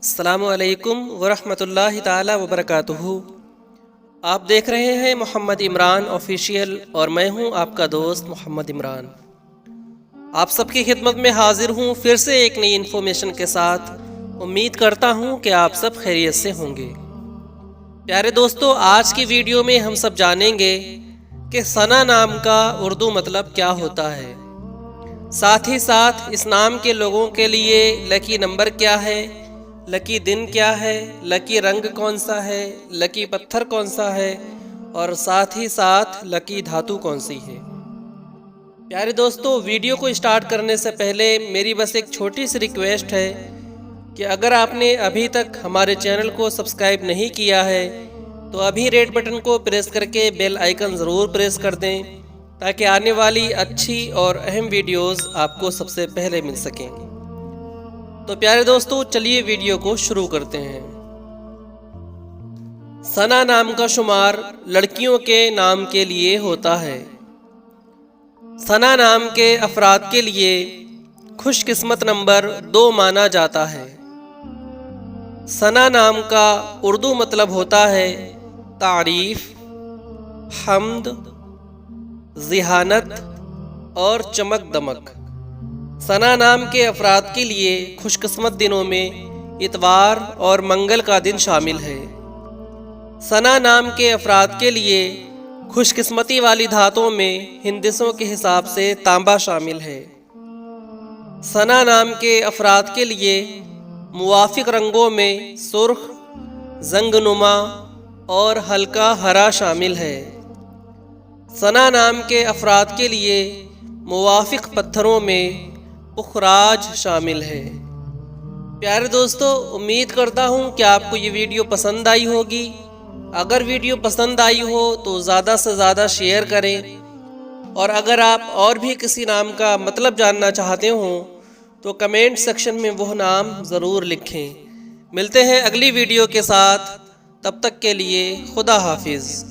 السلام علیکم ورحمۃ اللہ تعالی وبرکاتہ۔ آپ دیکھ رہے ہیں محمد عمران آفیشیل اور میں ہوں آپ کا دوست محمد عمران۔ آپ سب کی خدمت میں حاضر ہوں پھر سے ایک نئی انفارمیشن کے ساتھ۔ امید کرتا ہوں کہ آپ سب خیریت سے ہوں گے۔ پیارے دوستو، آج کی ویڈیو میں ہم سب جانیں گے کہ ثنا نام کا اردو مطلب کیا ہوتا ہے، ساتھ ہی ساتھ اس نام کے لوگوں کے لیے لکی نمبر کیا ہے، لکی دن کیا ہے، لکی رنگ کون سا ہے، لکی پتھر کون سا ہے، اور ساتھ ہی ساتھ لکی دھاتو کون سی ہے۔ پیارے دوستو، ویڈیو کو اسٹارٹ کرنے سے پہلے میری بس ایک چھوٹی سی ریکویسٹ ہے کہ اگر آپ نے ابھی تک ہمارے چینل کو سبسکرائب نہیں کیا ہے تو ابھی ریڈ بٹن کو پریس کر کے بیل آئیکن ضرور پریس کر دیں تاکہ آنے والی اچھی اور اہم ویڈیوز آپ کو سب سے پہلے مل سکیں۔ تو پیارے دوستو، چلیے ویڈیو کو شروع کرتے ہیں۔ ثنا نام کا شمار لڑکیوں کے نام کے لیے ہوتا ہے۔ ثنا نام کے افراد کے لیے خوش قسمت نمبر 2 مانا جاتا ہے۔ ثنا نام کا اردو مطلب ہوتا ہے تعریف، حمد، ذہانت اور چمک دمک۔ ثنا نام کے افراد کے لیے خوش قسمت دنوں میں اتوار اور منگل کا دن شامل ہے۔ ثنا نام کے افراد کے لیے خوش قسمتی والی دھاتوں میں ہندسوں کے حساب سے تانبا شامل ہے۔ ثنا نام کے افراد کے لیے موافق رنگوں میں سرخ، زنگ نما اور ہلکا ہرا شامل ہے۔ ثنا نام کے افراد کے لیے موافق پتھروں میں پخراج شامل ہے۔ پیارے دوستو، امید کرتا ہوں کہ آپ کو یہ ویڈیو پسند آئی ہوگی۔ اگر ویڈیو پسند آئی ہو تو زیادہ سے زیادہ شیئر کریں، اور اگر آپ اور بھی کسی نام کا مطلب جاننا چاہتے ہوں تو کمنٹ سیکشن میں وہ نام ضرور لکھیں۔ ملتے ہیں اگلی ویڈیو کے ساتھ، تب تک کے لیے خدا حافظ۔